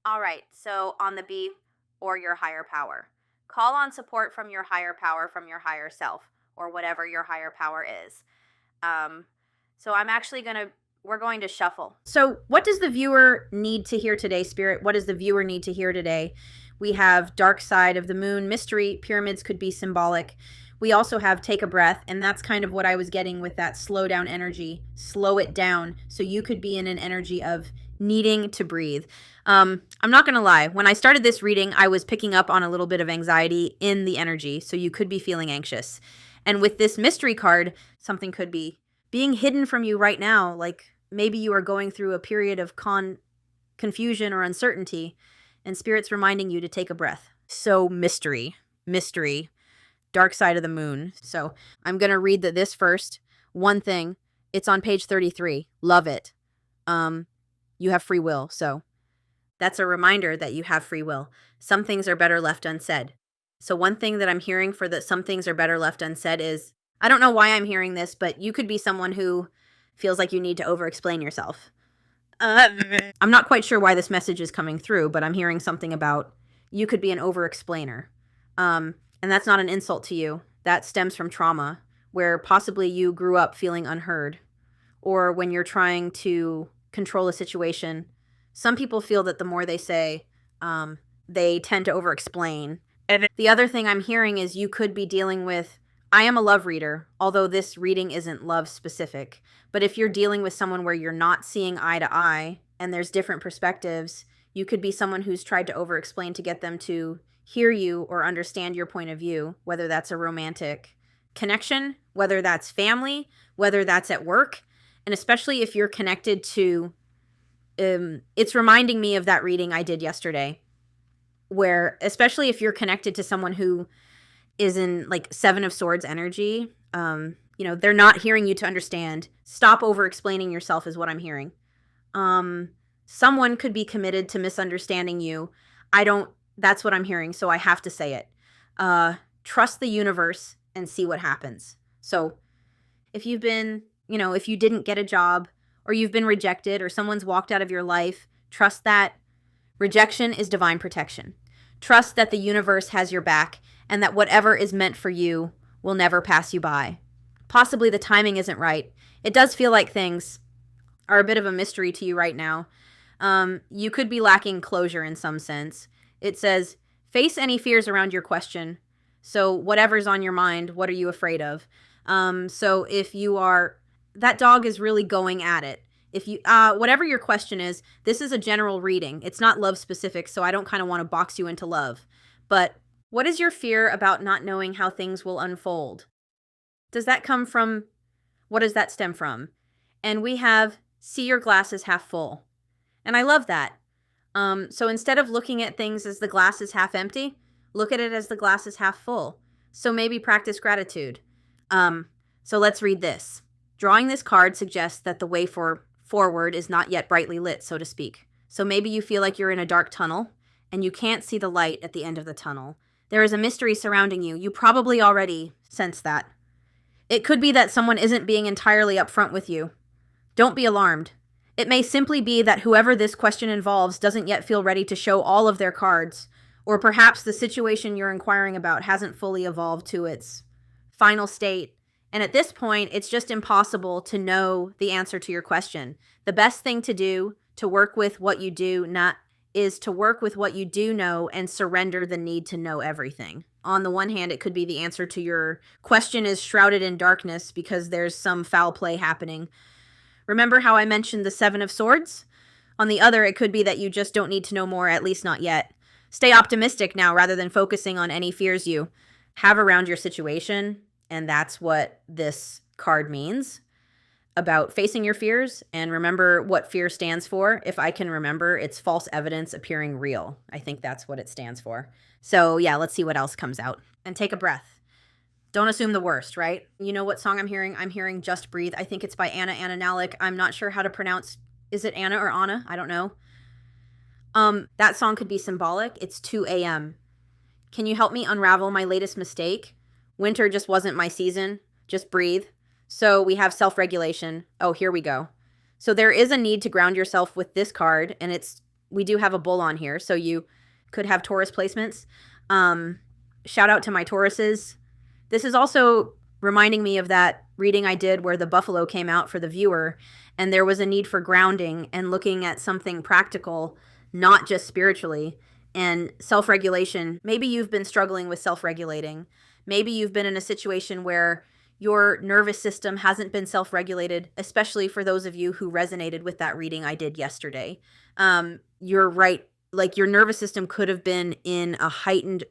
All right, so on the B, or your higher power. Call on support from your higher power, from your higher self, or whatever your higher power is. Um, so I'm actually we're going to shuffle. So, what does the viewer need to hear today, Spirit? What does the viewer need to hear today? We have Dark Side of the Moon, Mystery, Pyramids could be symbolic. We also have Take a Breath, and that's kind of what I was getting with that slow down energy. Slow it down. So you could be in an energy of needing to breathe. I'm not going to lie. When I started this reading, I was picking up on a little bit of anxiety in the energy. So you could be feeling anxious. And with this mystery card, something could be being hidden from you right now. Like maybe you are going through a period of confusion or uncertainty, and Spirit's reminding you to take a breath. So mystery, Dark Side of the Moon. So I'm going to read this first. One thing, it's on page 33. Love it. You have free will. So that's a reminder that you have free will. Some things are better left unsaid. So one thing that I'm hearing for that some things are better left unsaid is, I don't know why I'm hearing this, but you could be someone who feels like you need to over-explain yourself. I'm not quite sure why this message is coming through, but I'm hearing something about you could be an over-explainer. And that's not an insult to you. That stems from trauma, where possibly you grew up feeling unheard, or when you're trying to control a situation. Some people feel that the more they say, they tend to over-explain. And the other thing I'm hearing is you could be dealing with, I am a love reader, although this reading isn't love specific. But if you're dealing with someone where you're not seeing eye to eye and there's different perspectives, you could be someone who's tried to over-explain to get them to hear you or understand your point of view, whether that's a romantic connection, whether that's family, whether that's at work. And especially if you're connected to, it's reminding me of that reading I did yesterday, where especially if you're connected to someone who is in like Seven of Swords energy, they're not hearing you to understand. Stop over-explaining yourself is what I'm hearing. Someone could be committed to misunderstanding you. That's what I'm hearing, so I have to say it. Trust the universe and see what happens. So if you've been, if you didn't get a job, or you've been rejected, or someone's walked out of your life, trust that rejection is divine protection. Trust that the universe has your back, and that whatever is meant for you will never pass you by. Possibly the timing isn't right. It does feel like things are a bit of a mystery to you right now. You could be lacking closure in some sense. It says, face any fears around your question. So whatever's on your mind, what are you afraid of? So if you are, that dog is really going at it. If you, whatever your question is, this is a general reading. It's not love specific, so I don't kind of want to box you into love. But what is your fear about not knowing how things will unfold? Does that come from, what does that stem from? And we have, see your glass is half full. And I love that. So instead of looking at things as the glass is half empty, look at it as the glass is half full. So maybe practice gratitude. So let's read this. Drawing this card suggests that the way forward is not yet brightly lit, so to speak. So maybe you feel like you're in a dark tunnel and you can't see the light at the end of the tunnel. There is a mystery surrounding you. You probably already sense that. It could be that someone isn't being entirely upfront with you. Don't be alarmed. It may simply be that whoever this question involves doesn't yet feel ready to show all of their cards, or perhaps the situation you're inquiring about hasn't fully evolved to its final state. And at this point, it's just impossible to know the answer to your question. The best thing to do to work with what you do is to work with what you do know and surrender the need to know everything. On the one hand, it could be the answer to your question is shrouded in darkness because there's some foul play happening. Remember how I mentioned the Seven of Swords? On the other, it could be that you just don't need to know more, at least not yet. Stay optimistic now rather than focusing on any fears you have around your situation. And that's what this card means about facing your fears. And remember what fear stands for. If I can remember, it's false evidence appearing real. I think that's what it stands for. So yeah, let's see what else comes out. And take a breath. Don't assume the worst, right? You know what song I'm hearing? I'm hearing Just Breathe. I think it's by Anna Ananalik. I'm not sure how to pronounce. Is it Anna or Anna? I don't know. That song could be symbolic. It's 2 a.m. Can you help me unravel my latest mistake? Winter just wasn't my season. Just breathe. So we have self-regulation. Oh, here we go. So there is a need to ground yourself with this card, and it's we do have a bull on here, so you could have Taurus placements. Shout out to my Tauruses. This is also reminding me of that reading I did where the buffalo came out for the viewer, and there was a need for grounding and looking at something practical, not just spiritually, and self-regulation. Maybe you've been struggling with self-regulating. Maybe you've been in a situation where your nervous system hasn't been self-regulated, especially for those of you who resonated with that reading I did yesterday. You're right. Like, your nervous system could have been in a heightened.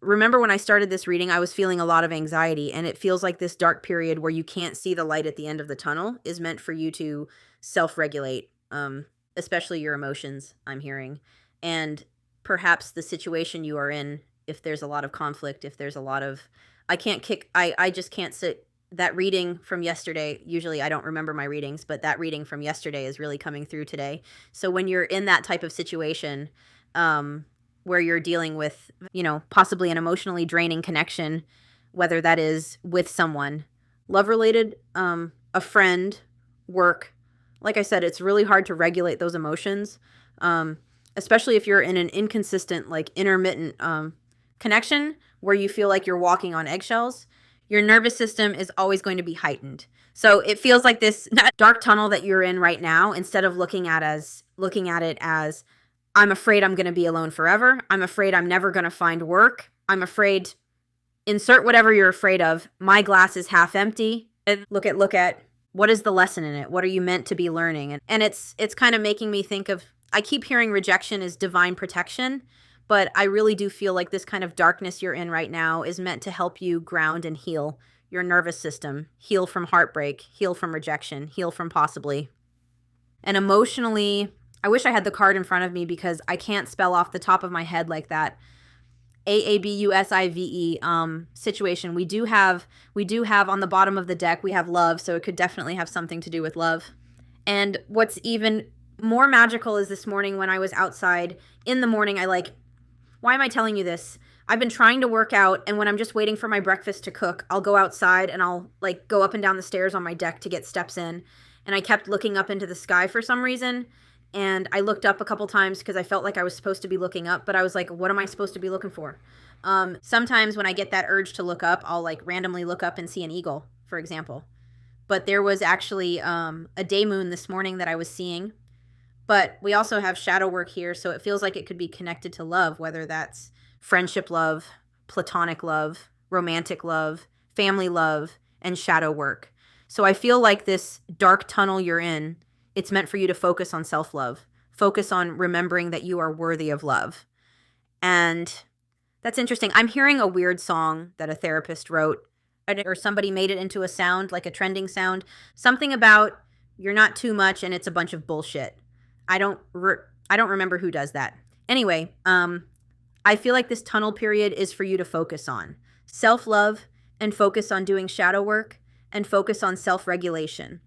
Remember when I started this reading, I was feeling a lot of anxiety, and it feels like this dark period where you can't see the light at the end of the tunnel is meant for you to self-regulate, especially your emotions, I'm hearing. And perhaps the situation you are in, if there's a lot of conflict, if there's a lot of, I just can't sit. That reading from yesterday, usually I don't remember my readings, but that reading from yesterday is really coming through today. So when you're in that type of situation, where you're dealing with, possibly an emotionally draining connection, whether that is with someone, love-related, a friend, work. Like I said, it's really hard to regulate those emotions, especially if you're in an inconsistent, like intermittent connection where you feel like you're walking on eggshells. Your nervous system is always going to be heightened. So it feels like this dark tunnel that you're in right now, instead of looking at it as, I'm afraid I'm going to be alone forever. I'm afraid I'm never going to find work. I'm afraid, insert whatever you're afraid of. My glass is half empty. And look at what is the lesson in it? What are you meant to be learning? And it's kind of making me think of, I keep hearing rejection is divine protection, but I really do feel like this kind of darkness you're in right now is meant to help you ground and heal your nervous system, heal from heartbreak, heal from rejection, heal from possibly. And emotionally, I wish I had the card in front of me because I can't spell off the top of my head like that. AABUSIVE situation. We do have on the bottom of the deck, we have love, so it could definitely have something to do with love. And what's even more magical is this morning when I was outside in the morning, why am I telling you this? I've been trying to work out, and when I'm just waiting for my breakfast to cook, I'll go outside and I'll go up and down the stairs on my deck to get steps in. And I kept looking up into the sky for some reason. And I looked up a couple times because I felt like I was supposed to be looking up, but I was like, what am I supposed to be looking for? Sometimes when I get that urge to look up, I'll randomly look up and see an eagle, for example. But there was actually a day moon this morning that I was seeing. But we also have shadow work here, so it feels like it could be connected to love, whether that's friendship love, platonic love, romantic love, family love, and shadow work. So I feel like this dark tunnel you're in, it's meant for you to focus on self-love. Focus on remembering that you are worthy of love. And that's interesting. I'm hearing a weird song that a therapist wrote, or somebody made it into a sound, like a trending sound. Something about you're not too much and it's a bunch of bullshit. I don't remember who does that. Anyway, I feel like this tunnel period is for you to focus on self-love and focus on doing shadow work and focus on self-regulation.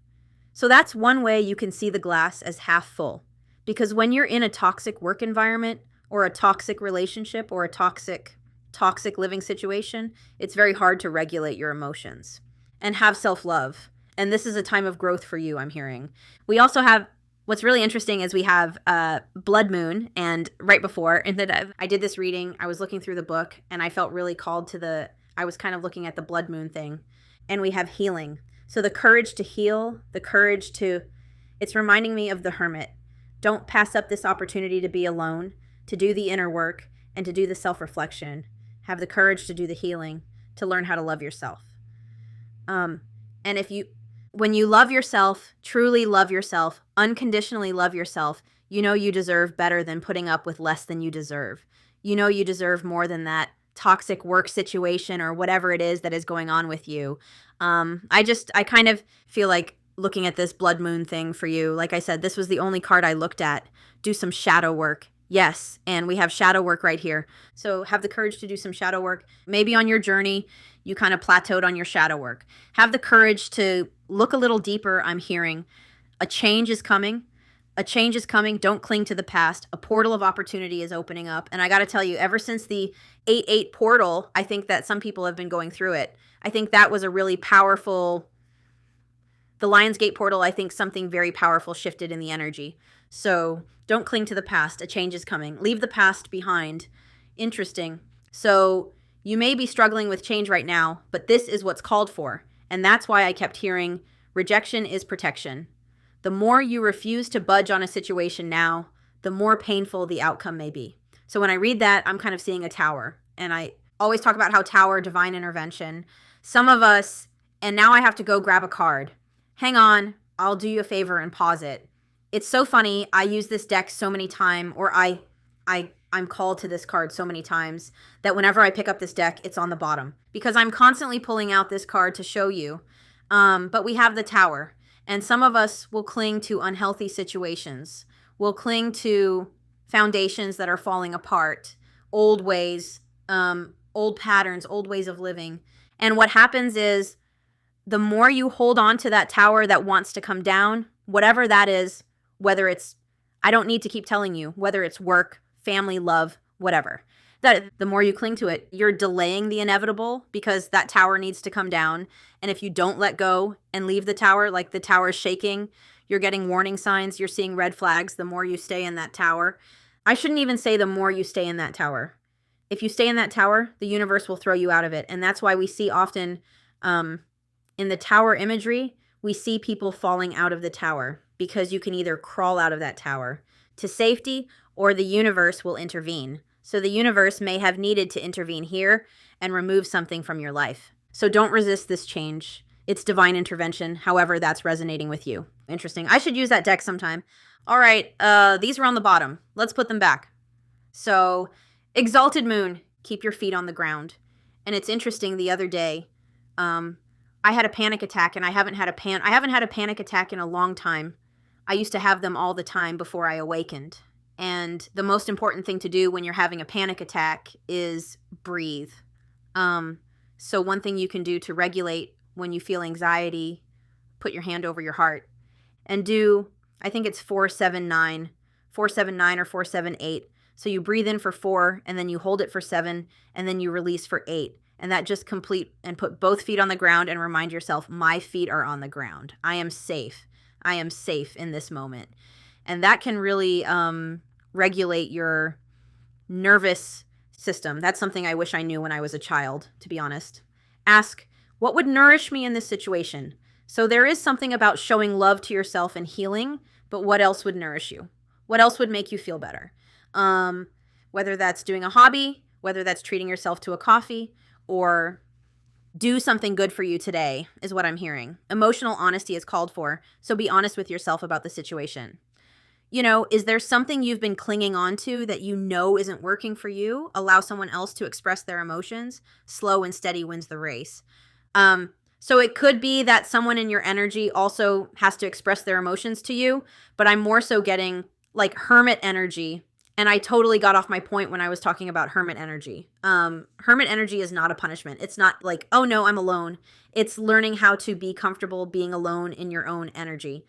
So that's one way you can see the glass as half full. Because when you're in a toxic work environment or a toxic relationship or a toxic living situation, it's very hard to regulate your emotions and have self-love. And this is a time of growth for you, I'm hearing. We also have, what's really interesting is we have blood moon, and right before, I did this reading, I was looking through the book and I felt really called to I was kind of looking at the blood moon thing, and we have healing. So the courage to heal, it's reminding me of the hermit. Don't pass up this opportunity to be alone, to do the inner work, and to do the self-reflection. Have the courage to do the healing, to learn how to love yourself. And when you love yourself, truly love yourself, unconditionally love yourself, you know you deserve better than putting up with less than you deserve. You know you deserve more than that toxic work situation or whatever it is that is going on with you. I kind of feel like looking at this blood moon thing for you. Like I said, this was the only card I looked at. Do some shadow work. Yes, and we have shadow work right here. So have the courage to do some shadow work. Maybe on your journey, you kind of plateaued on your shadow work. Have the courage to look a little deeper, I'm hearing. A change is coming. A change is coming. Don't cling to the past. A portal of opportunity is opening up. And I got to tell you, ever since the 8-8 portal, I think that some people have been going through it. I think that was a really powerful, the Lionsgate portal, I think something very powerful shifted in the energy. So don't cling to the past. A change is coming. Leave the past behind. Interesting. So you may be struggling with change right now, but this is what's called for. And that's why I kept hearing rejection is protection. The more you refuse to budge on a situation now, the more painful the outcome may be. So when I read that, I'm kind of seeing a tower. And I always talk about how tower, divine intervention. Some of us, and now I have to go grab a card. Hang on, I'll do you a favor and pause it. It's so funny. I use this deck so many times, or I'm called to this card so many times that whenever I pick up this deck, it's on the bottom because I'm constantly pulling out this card to show you. But we have the Tower, and some of us will cling to unhealthy situations. We'll cling to foundations that are falling apart, old ways, old patterns, old ways of living. And what happens is the more you hold on to that tower that wants to come down, whatever that is, whether it's, I don't need to keep telling you, whether it's work, family, love, whatever, that the more you cling to it, you're delaying the inevitable because that tower needs to come down. And if you don't let go and leave the tower, like the tower is shaking, you're getting warning signs, you're seeing red flags the more you stay in that tower. I shouldn't even say the more you stay in that tower. If you stay in that tower, the universe will throw you out of it. And that's why we see often in the tower imagery, we see people falling out of the tower because you can either crawl out of that tower to safety or the universe will intervene. So the universe may have needed to intervene here and remove something from your life. So don't resist this change. It's divine intervention, however that's resonating with you. Interesting. I should use that deck sometime. All right, these were on the bottom. Let's put them back. So, Exalted Moon, keep your feet on the ground. And it's interesting, the other day, I had a panic attack, and I haven't had a panic attack in a long time. I used to have them all the time before I awakened. And the most important thing to do when you're having a panic attack is breathe. So one thing you can do to regulate when you feel anxiety, put your hand over your heart and do, I think it's 4-7-9 or 4-7-8. So you breathe in for 4 and then you hold it for 7 and then you release for 8. And that just complete and put both feet on the ground and remind yourself, my feet are on the ground. I am safe. I am safe in this moment. And that can really regulate your nervous system. That's something I wish I knew when I was a child, to be honest. Ask, what would nourish me in this situation? So there is something about showing love to yourself and healing, but what else would nourish you? What else would make you feel better? Whether that's doing a hobby, whether that's treating yourself to a coffee, or do something good for you today is what I'm hearing. Emotional honesty is called for, so be honest with yourself about the situation. You know, is there something you've been clinging on to that you know isn't working for you? Allow someone else to express their emotions. Slow and steady wins the race. So it could be that someone in your energy also has to express their emotions to you, but I'm more so getting like hermit energy. And I totally got off my point when I was talking about hermit energy. Hermit energy is not a punishment. It's not like, oh no, I'm alone. It's learning how to be comfortable being alone in your own energy.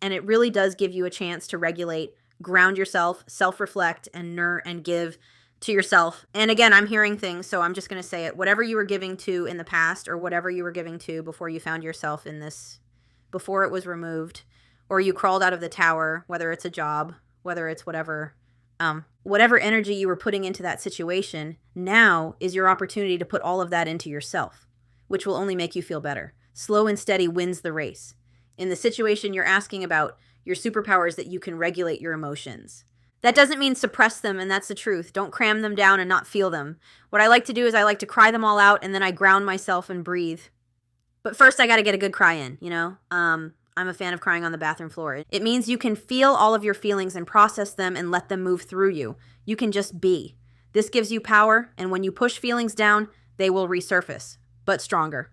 And it really does give you a chance to regulate, ground yourself, self-reflect, and give to yourself. And again, I'm hearing things, so I'm just going to say it. Whatever you were giving to in the past or whatever you were giving to before you found yourself in this, before it was removed, or you crawled out of the tower, whether it's a job, whether it's whatever energy you were putting into that situation, now is your opportunity to put all of that into yourself, which will only make you feel better. Slow and steady wins the race. In the situation you're asking about, your superpower is that you can regulate your emotions. That doesn't mean suppress them, and that's the truth. Don't cram them down and not feel them. What I like to do is I like to cry them all out, and then I ground myself and breathe. But first I got to get a good cry in, you know? I'm a fan of crying on the bathroom floor. It means you can feel all of your feelings and process them and let them move through you. You can just be. This gives you power, and when you push feelings down, they will resurface, but stronger.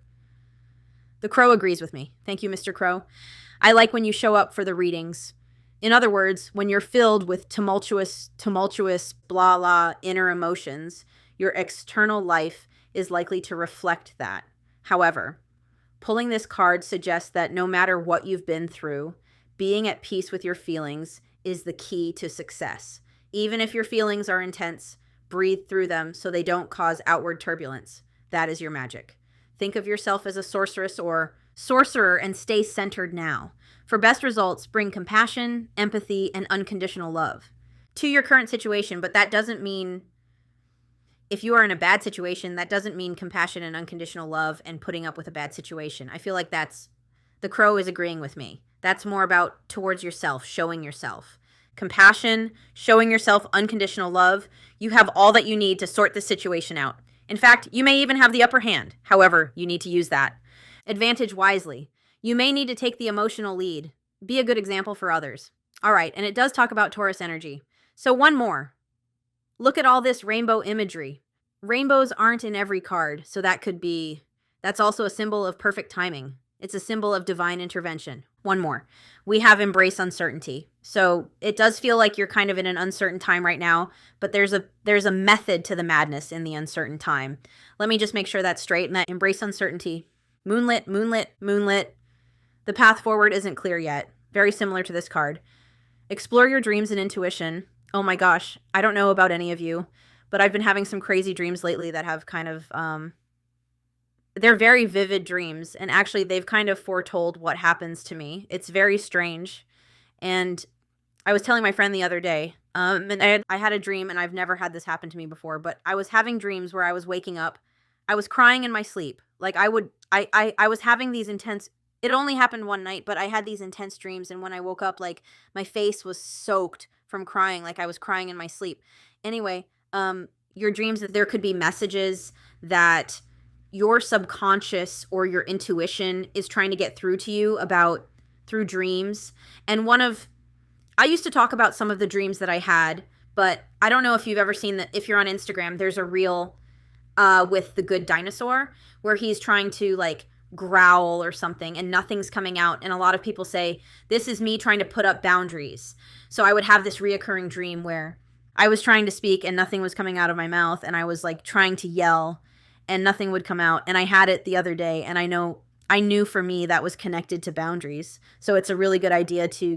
The Crow agrees with me. Thank you, Mr. Crow. I like when you show up for the readings. In other words, when you're filled with tumultuous, blah, blah, inner emotions, your external life is likely to reflect that. However, pulling this card suggests that no matter what you've been through, being at peace with your feelings is the key to success. Even if your feelings are intense, breathe through them so they don't cause outward turbulence. That is your magic. Think of yourself as a sorceress or sorcerer and stay centered now. For best results, bring compassion, empathy, and unconditional love to your current situation, but that doesn't mean, if you are in a bad situation, that doesn't mean compassion and unconditional love and putting up with a bad situation. I feel like the crow is agreeing with me. That's more about towards yourself, showing yourself. Compassion, showing yourself unconditional love. You have all that you need to sort this situation out. In fact, you may even have the upper hand. However, you need to use that. Advantage wisely. You may need to take the emotional lead. Be a good example for others. All right, and it does talk about Taurus energy. So one more. Look at all this rainbow imagery. Rainbows aren't in every card, so that's also a symbol of perfect timing. It's a symbol of divine intervention. One more. We have embrace uncertainty. So it does feel like you're kind of in an uncertain time right now, but there's a method to the madness in the uncertain time. Let me just make sure that's straight. And that embrace uncertainty. Moonlit, moonlit, moonlit. The path forward isn't clear yet. Very similar to this card. Explore your dreams and intuition. Oh my gosh, I don't know about any of you, but I've been having some crazy dreams lately that have kind of, they're very vivid dreams, and actually they've kind of foretold what happens to me. It's very strange, and I was telling my friend the other day, and I had a dream, and I've never had this happen to me before, but I was having dreams where I was waking up, I was crying in my sleep. Like I was having these intense, it only happened one night, but I had these intense dreams, and when I woke up, like my face was soaked from crying, like I was crying in my sleep. Anyway, your dreams, there could be messages that your subconscious or your intuition is trying to get through to you about through dreams. And I used to talk about some of the dreams that I had, but I don't know if you've ever seen that. If you're on Instagram, there's a reel with the good dinosaur where he's trying to like growl or something and nothing's coming out. And a lot of people say, this is me trying to put up boundaries. So I would have this reoccurring dream where I was trying to speak and nothing was coming out of my mouth. And I was like trying to yell and nothing would come out. And I had it the other day, and I knew for me that was connected to boundaries. So it's a really good idea to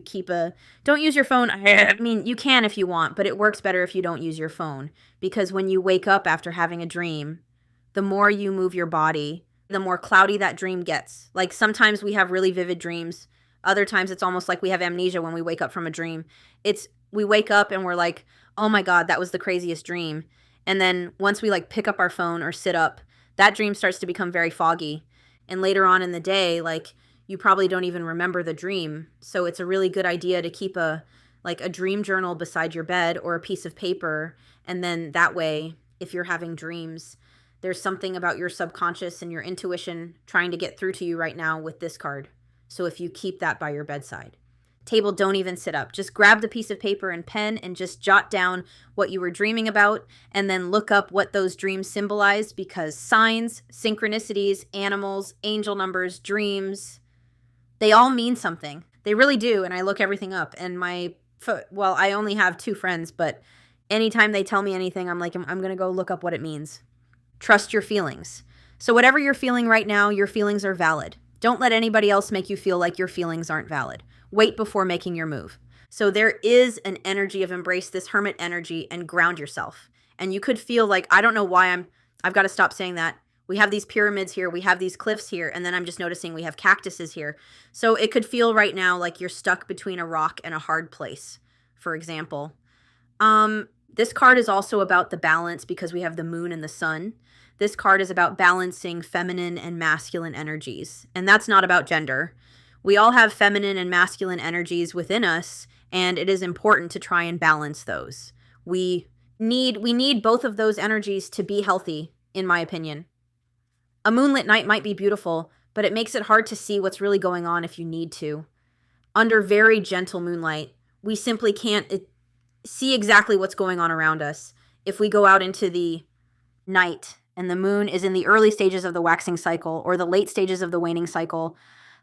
don't use your phone. I mean, you can if you want, but it works better if you don't use your phone, because when you wake up after having a dream, the more you move your body, the more cloudy that dream gets. Like sometimes we have really vivid dreams. Other times it's almost like we have amnesia when we wake up from a dream. We wake up and we're like, oh my God, that was the craziest dream. And then once we like pick up our phone or sit up, that dream starts to become very foggy. And later on in the day, like you probably don't even remember the dream. So it's a really good idea to keep a dream journal beside your bed or a piece of paper. And then that way, if you're having dreams, there's something about your subconscious and your intuition trying to get through to you right now with this card. So if you keep that by your bedside. Table, don't even sit up. Just grab the piece of paper and pen and just jot down what you were dreaming about and then look up what those dreams symbolized, because signs, synchronicities, animals, angel numbers, dreams, they all mean something. They really do. And I look everything up, and I only have 2 friends, but anytime they tell me anything, I'm like, I'm going to go look up what it means. Trust your feelings. So whatever you're feeling right now, your feelings are valid. Don't let anybody else make you feel like your feelings aren't valid. Wait before making your move. So there is an energy of embrace this hermit energy and ground yourself. And you could feel like, I don't know why I've got to stop saying that. We have these pyramids here. We have these cliffs here. And then I'm just noticing we have cactuses here. So it could feel right now like you're stuck between a rock and a hard place, for example. This card is also about the balance, because we have the moon and the sun. This card is about balancing feminine and masculine energies. And that's not about gender. We all have feminine and masculine energies within us, and it is important to try and balance those. We need both of those energies to be healthy, in my opinion. A moonlit night might be beautiful, but it makes it hard to see what's really going on if you need to. Under very gentle moonlight, we simply can't see exactly what's going on around us. If we go out into the night and the moon is in the early stages of the waxing cycle or the late stages of the waning cycle,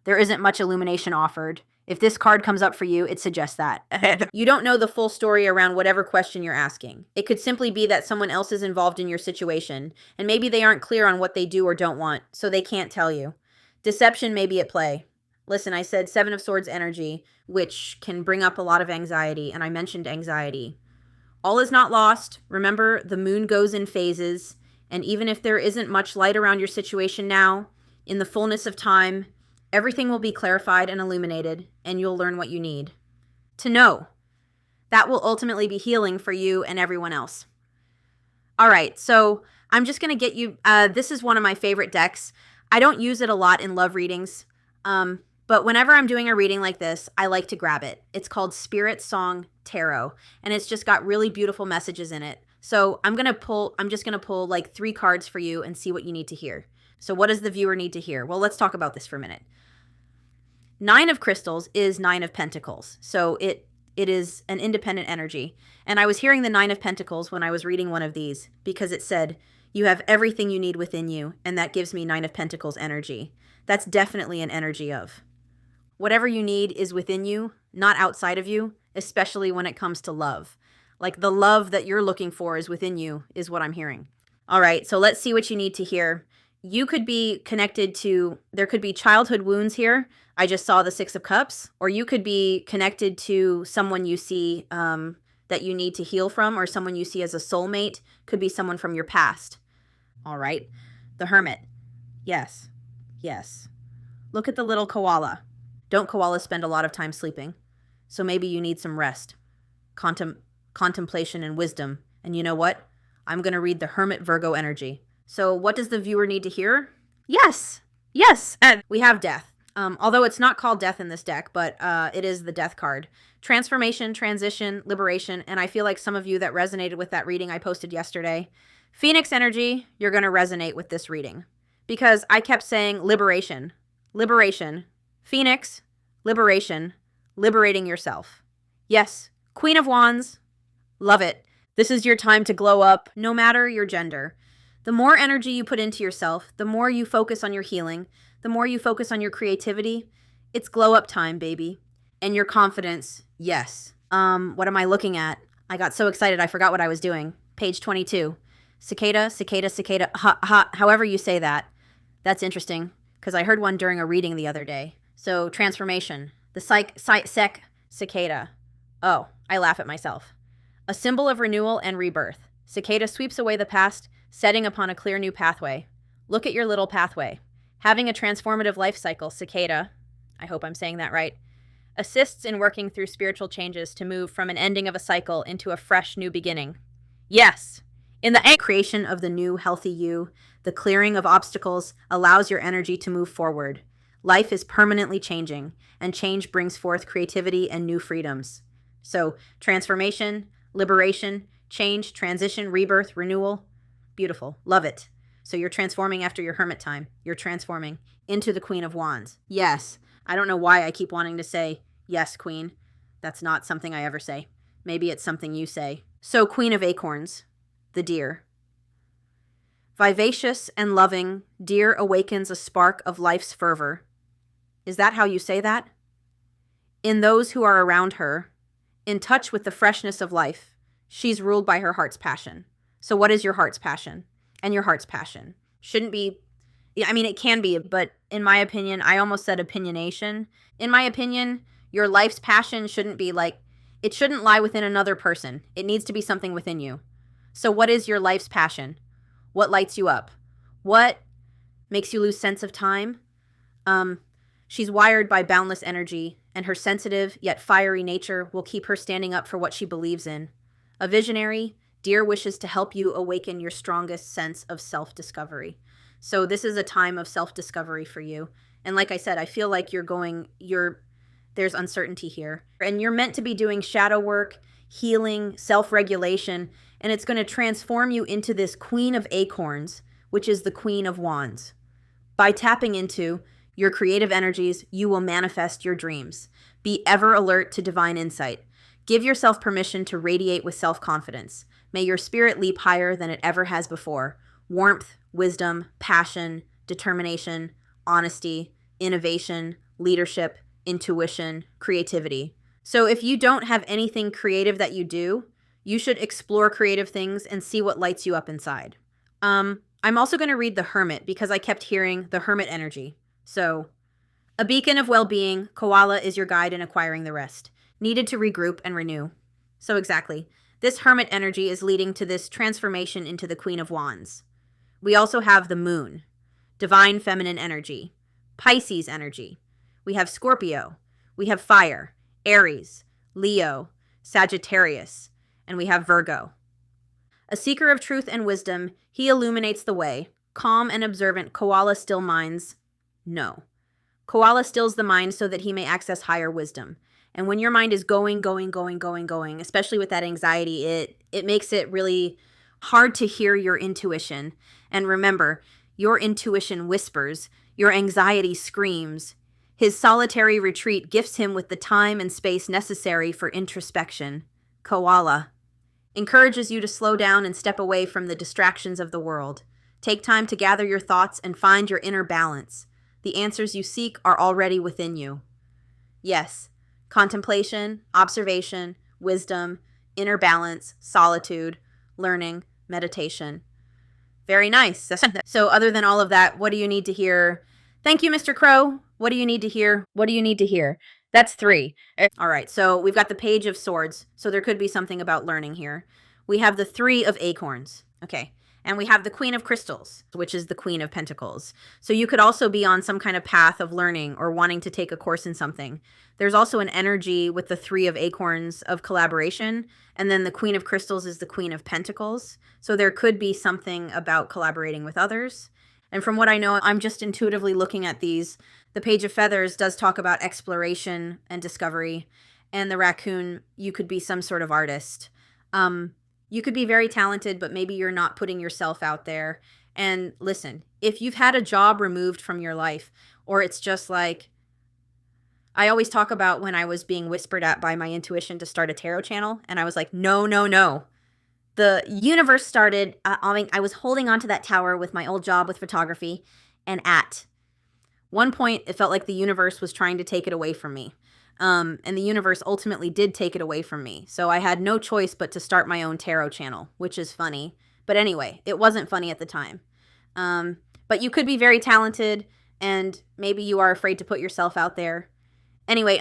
there isn't much illumination offered. If this card comes up for you, it suggests that. You don't know the full story around whatever question you're asking. It could simply be that someone else is involved in your situation, and maybe they aren't clear on what they do or don't want, so they can't tell you. Deception may be at play. Listen, I said 7 of Swords energy, which can bring up a lot of anxiety, and I mentioned anxiety. All is not lost. Remember, the moon goes in phases, and even if there isn't much light around your situation now, in the fullness of time, Everything will be clarified and illuminated, and you'll learn what you need to know. That will ultimately be healing for you and everyone else. All right, so I'm just going to get you, this is one of my favorite decks. I don't use it a lot in love readings, but whenever I'm doing a reading like this, I like to grab it. It's called Spirit Song Tarot, and it's just got really beautiful messages in it. So I'm just going to pull like 3 cards for you and see what you need to hear. So what does the viewer need to hear? Well, let's talk about this for a minute. 9 of Crystals is 9 of Pentacles. So it is an independent energy. And I was hearing the 9 of Pentacles when I was reading one of these because it said, you have everything you need within you. And that gives me 9 of Pentacles energy. That's definitely an energy of whatever you need is within you, not outside of you, especially when it comes to love. Like the love that you're looking for is within you is what I'm hearing. All right, so let's see what you need to hear. You could be connected to, there could be childhood wounds here. I just saw the 6 of Cups. Or you could be connected to someone you see that you need to heal from, or someone you see as a soulmate. Could be someone from your past. All right. The Hermit. Yes. Yes. Look at the little koala. Don't koalas spend a lot of time sleeping? So maybe you need some rest, contemplation, and wisdom. And you know what? I'm going to read the Hermit Virgo energy. So what does the viewer need to hear? Yes. Yes. And we have death. Although it's not called death in this deck, but it is the death card. Transformation, transition, liberation. And I feel like some of you that resonated with that reading I posted yesterday. Phoenix energy, you're going to resonate with this reading. Because I kept saying liberation, liberation, Phoenix, liberation, liberating yourself. Yes, Queen of Wands, love it. This is your time to glow up, no matter your gender. The more energy you put into yourself, the more you focus on your healing, the more you focus on your creativity, it's glow up time, baby. And your confidence, yes. What am I looking at? I got so excited I forgot what I was doing. Page 22. Cicada, cicada, cicada, ha, ha, however you say that. That's interesting, because I heard one during a reading the other day. So, transformation. The cicada. Oh, I laugh at myself. A symbol of renewal and rebirth. Cicada sweeps away the past, setting upon a clear new pathway. Look at your little pathway. Having a transformative life cycle, cicada, I hope I'm saying that right, assists in working through spiritual changes to move from an ending of a cycle into a fresh new beginning. Yes! In the creation of the new healthy you, the clearing of obstacles allows your energy to move forward. Life is permanently changing, and change brings forth creativity and new freedoms. So, transformation, liberation, change, transition, rebirth, renewal. Beautiful. Love it. So you're transforming after your hermit time. You're transforming into the Queen of Wands. Yes. I don't know why I keep wanting to say, yes, Queen. That's not something I ever say. Maybe it's something you say. So, Queen of Acorns, the deer. Vivacious and loving, deer awakens a spark of life's fervor. Is that how you say that? In those who are around her, in touch with the freshness of life, she's ruled by her heart's passion. So what is your heart's passion? And your heart's passion shouldn't be, I mean, it can be, but in my opinion, I almost said opinionation. In my opinion, your life's passion shouldn't be like, it shouldn't lie within another person. It needs to be something within you. So what is your life's passion? What lights you up? What makes you lose sense of time? She's wired by boundless energy, and her sensitive yet fiery nature will keep her standing up for what she believes in. A visionary, deer wishes to help you awaken your strongest sense of self-discovery. So this is a time of self-discovery for you. And like I said, I feel like there's uncertainty here. And you're meant to be doing shadow work, healing, self-regulation, and it's going to transform you into this Queen of Acorns, which is the Queen of Wands. By tapping into your creative energies, you will manifest your dreams. Be ever alert to divine insight. Give yourself permission to radiate with self-confidence. May your spirit leap higher than it ever has before. Warmth, wisdom, passion, determination, honesty, innovation, leadership, intuition, creativity. So if you don't have anything creative that you do, you should explore creative things and see what lights you up inside. I'm also going to read the Hermit because I kept hearing the Hermit energy. So, a beacon of well-being, koala is your guide in acquiring the rest. Needed to regroup and renew. So exactly, this Hermit energy is leading to this transformation into the Queen of Wands. We also have the Moon, divine feminine energy, Pisces energy, we have Scorpio, we have fire, Aries, Leo, Sagittarius, and we have Virgo. A seeker of truth and wisdom, he illuminates the way. Calm and observant, koala still minds. No. Koala stills the mind so that he may access higher wisdom. And when your mind is going, especially with that anxiety, it makes it really hard to hear your intuition. And remember, your intuition whispers, your anxiety screams. His solitary retreat gifts him with the time and space necessary for introspection. Koala encourages you to slow down and step away from the distractions of the world. Take time to gather your thoughts and find your inner balance. The answers you seek are already within you. Yes, contemplation, observation, wisdom, inner balance, solitude, learning, meditation. Very nice. So other than all of that, what do you need to hear? Thank you, Mr. Crow. What do you need to hear? What do you need to hear? That's 3. All right, so we've got the Page of Swords, so there could be something about learning here. We have the 3 of Acorns. Okay. And we have the Queen of Crystals, which is the Queen of Pentacles. So you could also be on some kind of path of learning or wanting to take a course in something. There's also an energy with the 3 of Acorns of collaboration. And then the Queen of Crystals is the Queen of Pentacles. So there could be something about collaborating with others. And from what I know, I'm just intuitively looking at these. The Page of Feathers does talk about exploration and discovery. And the Raccoon, you could be some sort of artist. You could be very talented, but maybe you're not putting yourself out there. And listen, if you've had a job removed from your life, or it's just like, I always talk about when I was being whispered at by my intuition to start a tarot channel, and I was like, no. The universe started, I was holding onto that tower with my old job with photography, and at one point, it felt like the universe was trying to take it away from me. And the universe ultimately did take it away from me. So I had no choice but to start my own tarot channel, which is funny. But anyway, it wasn't funny at the time. But you could be very talented, and maybe you are afraid to put yourself out there. Anyway,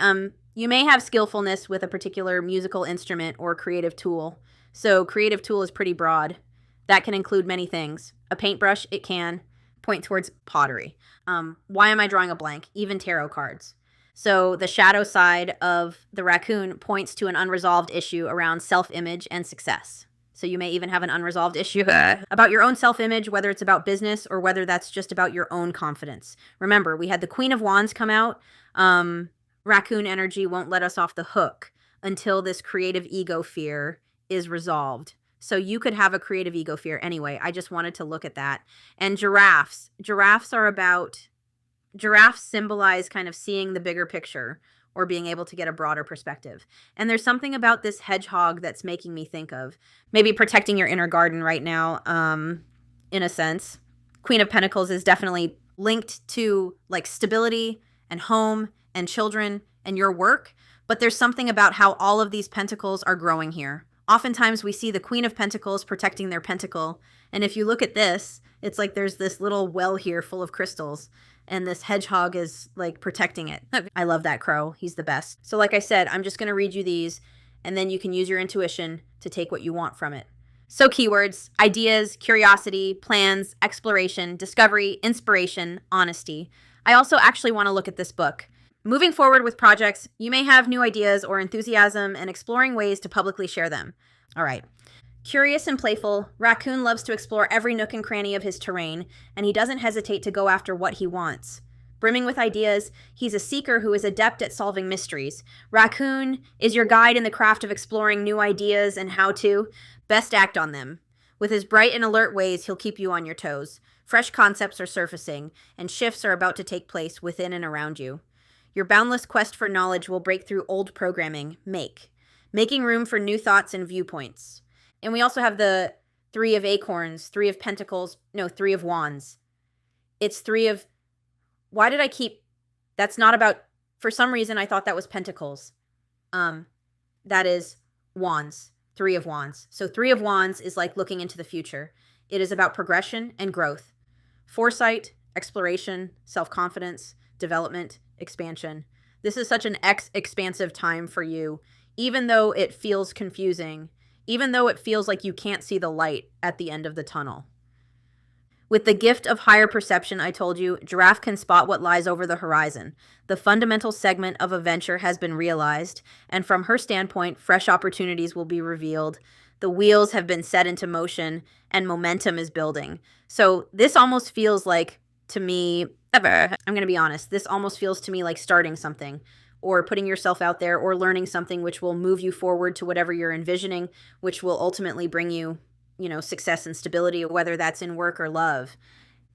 you may have skillfulness with a particular musical instrument or creative tool. So creative tool is pretty broad. That can include many things. A paintbrush, it can point towards pottery. Why am I drawing a blank? Even tarot cards. So the shadow side of the Raccoon points to an unresolved issue around self-image and success. So you may even have an unresolved issue about your own self-image, whether it's about business or whether that's just about your own confidence. Remember, we had the Queen of Wands come out. Raccoon energy won't let us off the hook until this creative ego fear is resolved. So you could have a creative ego fear anyway. I just wanted to look at that. And giraffes. Giraffes symbolize kind of seeing the bigger picture or being able to get a broader perspective. And there's something about this hedgehog that's making me think of maybe protecting your inner garden right now, in a sense. Queen of Pentacles is definitely linked to like stability and home and children and your work. But there's something about how all of these pentacles are growing here. Oftentimes we see the Queen of Pentacles protecting their pentacle. And if you look at this, it's like there's this little well here full of crystals. And this hedgehog is like protecting it. I love that crow. He's the best. So like I said, I'm just going to read you these and then you can use your intuition to take what you want from it. So keywords: ideas, curiosity, plans, exploration, discovery, inspiration, honesty. I also actually want to look at this book. Moving forward with projects, you may have new ideas or enthusiasm and exploring ways to publicly share them. All right. Curious and playful, Raccoon loves to explore every nook and cranny of his terrain, and he doesn't hesitate to go after what he wants. Brimming with ideas, he's a seeker who is adept at solving mysteries. Raccoon is your guide in the craft of exploring new ideas and how to best act on them. With his bright and alert ways, he'll keep you on your toes. Fresh concepts are surfacing, and shifts are about to take place within and around you. Your boundless quest for knowledge will break through old programming. Making room for new thoughts and viewpoints. And we also have the 3 of Acorns, 3 of Pentacles, no, 3 of Wands. It's 3 of, why did I keep, that's not about, for some reason I thought that was Pentacles. That is Wands, 3 of Wands. So 3 of Wands is like looking into the future. It is about progression and growth. Foresight, exploration, self-confidence, development, expansion. This is such an expansive time for you, even though it feels confusing. Even though it feels like you can't see the light at the end of the tunnel. With the gift of higher perception, I told you, Giraffe can spot what lies over the horizon. The fundamental segment of a venture has been realized, and from her standpoint, fresh opportunities will be revealed. The wheels have been set into motion, and momentum is building. So this almost feels like, to me, I'm going to be honest, this almost feels to me like starting something, or putting yourself out there, or learning something which will move you forward to whatever you're envisioning, which will ultimately bring you, success and stability, whether that's in work or love.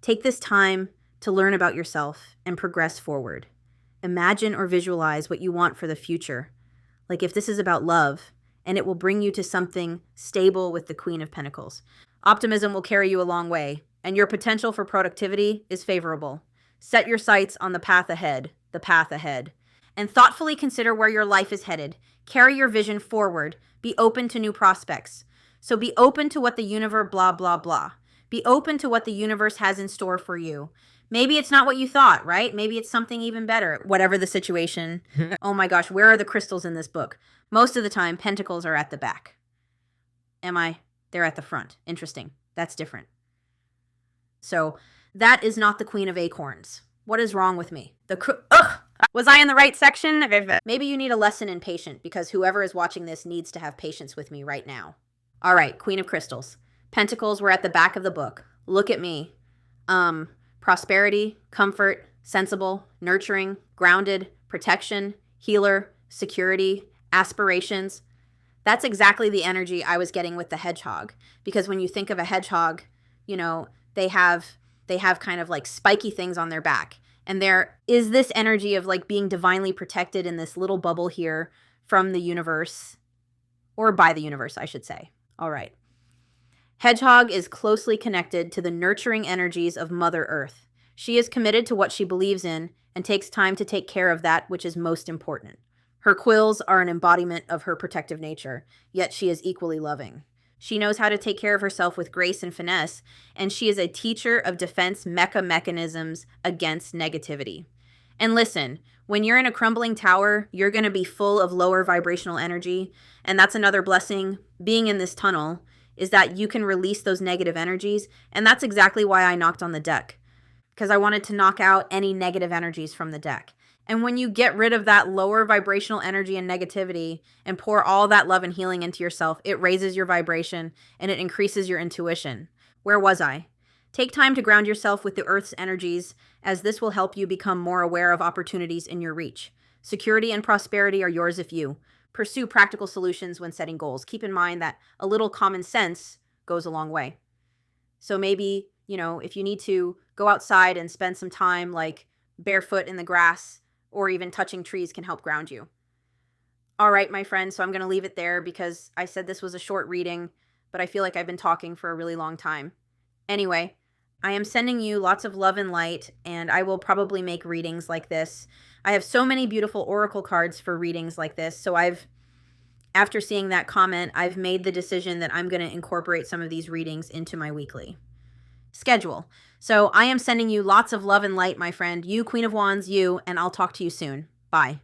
Take this time to learn about yourself and progress forward. Imagine or visualize what you want for the future. Like if this is about love, and it will bring you to something stable with the Queen of Pentacles. Optimism will carry you a long way, and your potential for productivity is favorable. Set your sights on the path ahead, and thoughtfully consider where your life is headed. Carry your vision forward. Be open to new prospects. So be open to what the universe, blah, blah, blah. Be open to what the universe has in store for you. Maybe it's not what you thought, right? Maybe it's something even better, whatever the situation. Oh my gosh, where are the crystals in this book? Most of the time, pentacles are at the back. They're at the front. Interesting. That's different. So that is not the Queen of Acorns. What is wrong with me? Was I in the right section? Maybe you need a lesson in patience, because whoever is watching this needs to have patience with me right now. All right, Queen of Crystals. Pentacles were at the back of the book. Look at me. Prosperity, comfort, sensible, nurturing, grounded, protection, healer, security, aspirations. That's exactly the energy I was getting with the hedgehog. Because when you think of a hedgehog, they have kind of like spiky things on their back. And there is this energy of like being divinely protected in this little bubble here from the universe, or by the universe, I should say. All right. Hedgehog is closely connected to the nurturing energies of Mother Earth. She is committed to what she believes in and takes time to take care of that which is most important. Her quills are an embodiment of her protective nature, yet she is equally loving. She knows how to take care of herself with grace and finesse, and she is a teacher of defense mechanisms against negativity. And listen, when you're in a crumbling tower, you're going to be full of lower vibrational energy, and that's another blessing being in this tunnel, is that you can release those negative energies, and that's exactly why I knocked on the deck, because I wanted to knock out any negative energies from the deck. And when you get rid of that lower vibrational energy and negativity and pour all that love and healing into yourself, it raises your vibration and it increases your intuition. Where was I? Take time to ground yourself with the Earth's energies, as this will help you become more aware of opportunities in your reach. Security and prosperity are yours if you pursue practical solutions when setting goals. Keep in mind that a little common sense goes a long way. So maybe, if you need to go outside and spend some time like barefoot in the grass, or even touching trees can help ground you. All right, my friends, so I'm going to leave it there because I said this was a short reading, but I feel like I've been talking for a really long time. Anyway, I am sending you lots of love and light, and I will probably make readings like this. I have so many beautiful oracle cards for readings like this, so after seeing that comment, I've made the decision that I'm going to incorporate some of these readings into my weekly schedule. So I am sending you lots of love and light, my friend. You, Queen of Wands, you, and I'll talk to you soon. Bye.